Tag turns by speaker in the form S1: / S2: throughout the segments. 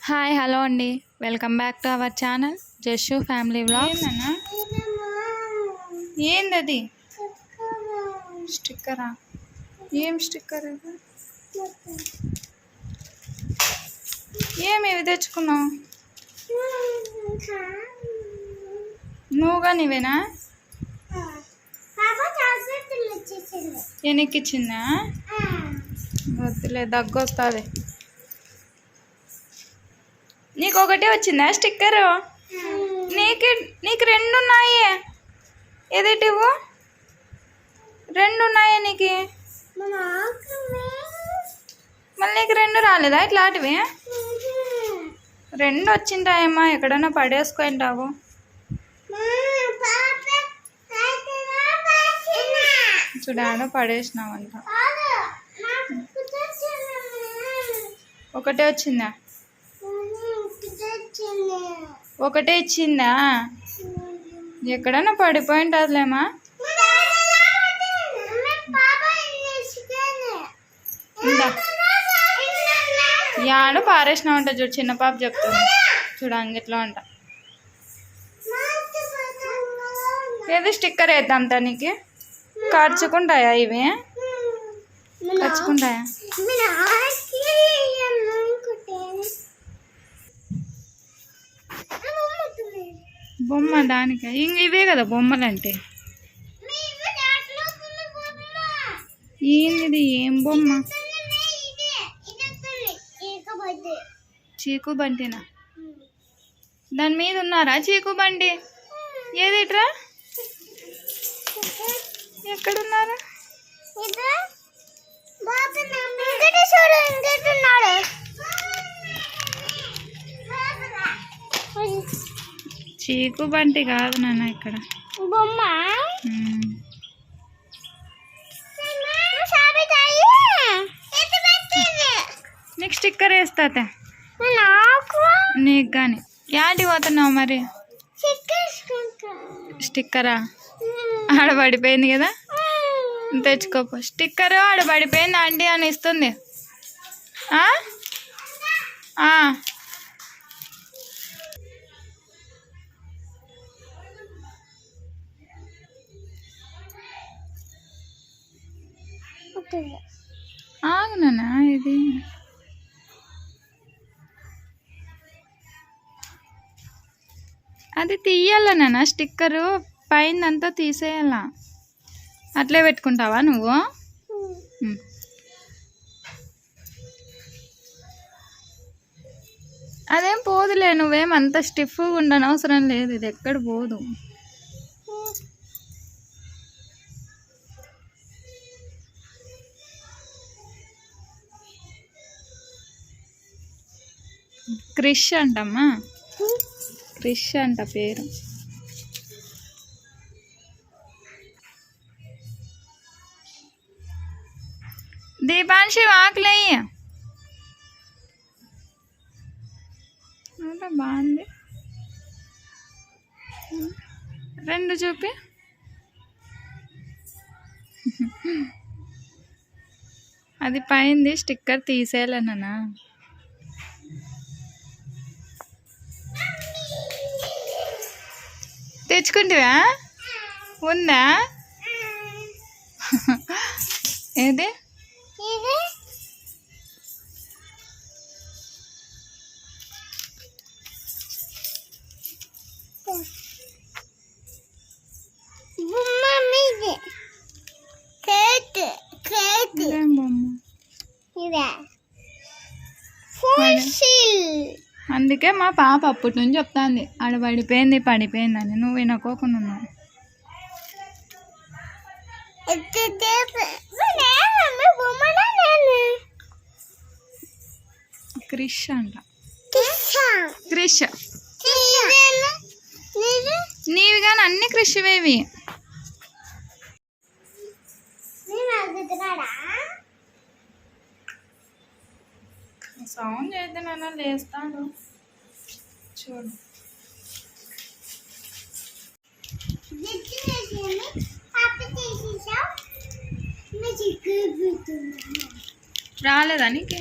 S1: Hi hello అండి, welcome back to our channel జస్సు family vlogs. ఏందది స్టిక్కరా? ఏం స్టిక్కర్ ఇది? ఏమి తెచ్చుకున్నావు? నువ్వుగా నీవేనా? ఎనికిచ్చిందా? వద్దులే, దగ్గు వస్తుంది. నీకు ఒకటే వచ్చిందా స్టిక్కరు? నీకు రెండు ఉన్నాయి. ఎదిటివు రెండు ఉన్నాయి నీకు. మళ్ళీ నీకు రెండు రాలేదా? ఇట్లాంటివి రెండు వచ్చింటాయమ్మా, ఎక్కడన్నా పడేసుకుంటావు. చూడాడ పడేసినావంట. ఒకటే వచ్చిందా? ఒకటే ఇచ్చిందా? ఎక్కడన్నా పడిపోయింటదిలేమా. యాడ పారేసినా ఉంటా చూడు, చిన్న పాప చెప్తుంది చూడ, అంగిట్లో అంట. ఏదో స్టిక్కర్ వేద్దాం తనకి. ఖర్చుకుంటాయా ఇవి? ఖర్చుకుంటాయా? బొమ్మ దానికి ఇవే కదా బొమ్మలు అంటే. ఏంది? ఏం బొమ్మ? చీకు బండినా? దాని మీద ఉన్నారా చీకు బండి? ఏదిట్రా? ఎక్కడున్నారా? చీకు బంటి కాదు నాన్న, ఇక్కడ బొమ్మ. నీకు స్టిక్కర్ వేస్తా నీకు కానీ. యాడికి పోతున్నావు మరి? స్టిక్కరా? ఆడ పడిపోయింది కదా, తెచ్చుకోపో. స్టిక్కర్ ఆడ పడిపోయింది ఆంటీ అని ఇస్తుంది. ఆగునా ఇది? అది తీయాలనా స్టిక్కరు? పైనంతా తీసేయాల. అట్లే పెట్టుకుంటావా నువ్వు? అదేం పోదులే, నువ్వేం అంత స్టిఫ్గా ఉండనవసరం లేదు. ఇది ఎక్కడ పోదు. క్రిష్ అంటమ్మా, క్రిష్ అంట పేరు. దీపాంశి వాకులయ్య బాగుంది. రెండు చూపి. అది పైంది స్టిక్కర్ తీసేయాలన్నా. తెచ్చుకుంటావా? ఉందా? ఏది? అందుకే మా పాప అప్పటి నుంచి చెప్తాంది ఆడ పడిపోయింది పడిపోయిందని. నువ్వు వినకోకుండా ఉన్నావు. క్రిష్ అంట. క్రిష్ నీవి కానీ అన్ని క్రిష్వేవి. సౌండ్ చేస్తే నన్ను లేస్తాను చూడు. రాలేదా నీకే?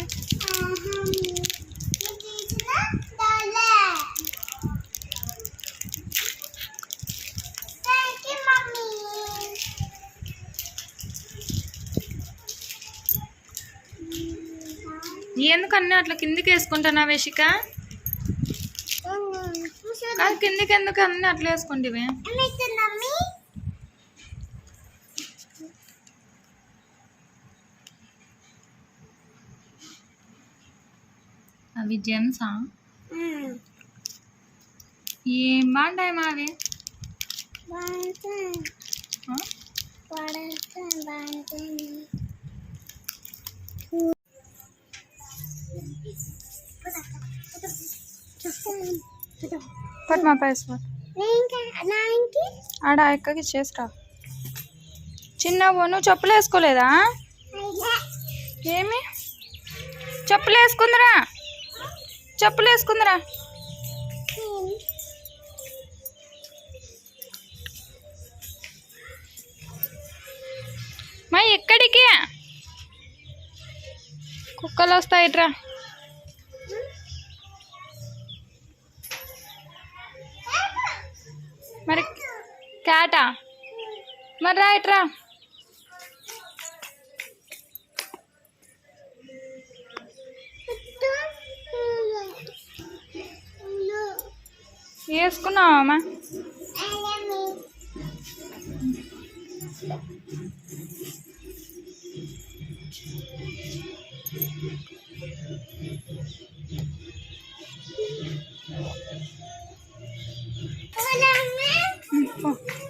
S1: ఎందుకు అన్నీ అట్లా కిందికి వేసుకుంటానా వేషిక? కాదు కిందికి ఎందుకు అన్నీ అట్లా వేసుకుంటివి? అవి జెమ్సా? ఏం బాగుంటాయి మావి. పట్ మా పాస్పోర్ట్ ఆడ ఎక్కడికి ఇచ్చేసిరా. చిన్న నువ్వు చెప్పులు వేసుకోలేదా? ఏమి చెప్పులు వేసుకుందిరా, చెప్పులు వేసుకుందిరా. మా ఎక్కడికి కుక్కలు వస్తాయిట్రా. మరి క్యాటా? మరి రాయిట్రా. వేసుకున్నావమ్మా?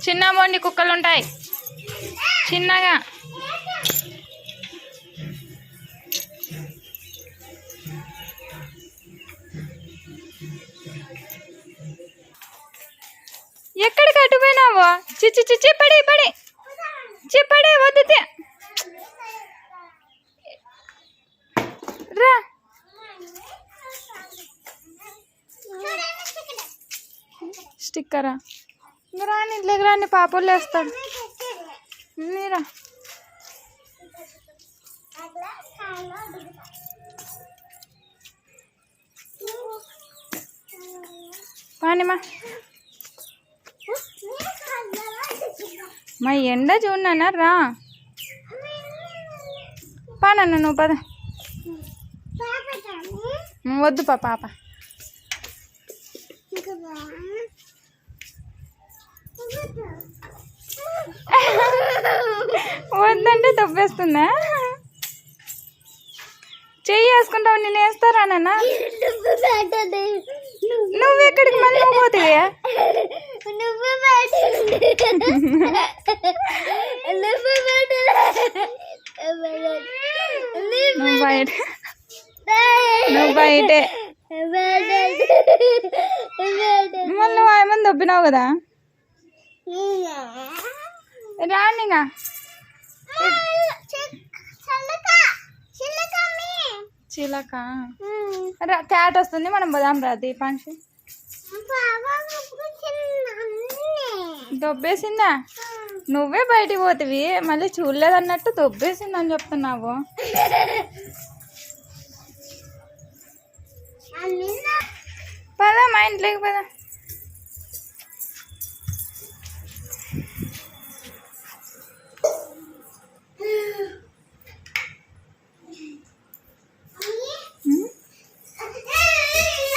S1: చిన్న మొండి కుక్కలు ఉంటాయి చిన్నగా. ఎక్కడికి అటుపోయినావు? చిచ్చి చిచ్చి పడి పడి చిప్పడి వద్దుతే రా. స్టిక్కరా? రాని ఇంట్లోకి రాని, పాపలు వేస్తాడు. మీరా పానిమా మా ఎండ చూడనా రా. పానన్న నువ్వు పద. వద్దు పాప. వద్దంటే తప్పేస్తుందా? చెయ్యి వేసుకుంటావు, నేను వేస్తారా నాన్న? నువ్వు ఎక్కడికి మళ్ళీ పోతావే? నువ్వు బయటే మళ్ళీ ఏమని దొబ్బినావు కదా. రానిగా చిలక క్యాట్ వస్తుంది, మనం పోదాం రా. దీపాంశి దొబ్బేసిందా? నువ్వే బయటికి పోతివి, మళ్ళీ చూడలేదన్నట్టు దొబ్బేసిందని చెప్తున్నావు. పదా మా ఇంట్లోకి పదా.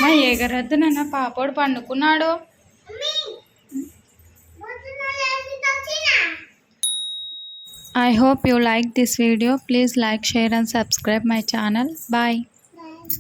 S1: మా ఎగరద్దు నాన్న, పాపోడు పండుకున్నాడు. I hope you like this video. Please like, share and subscribe my channel. Bye.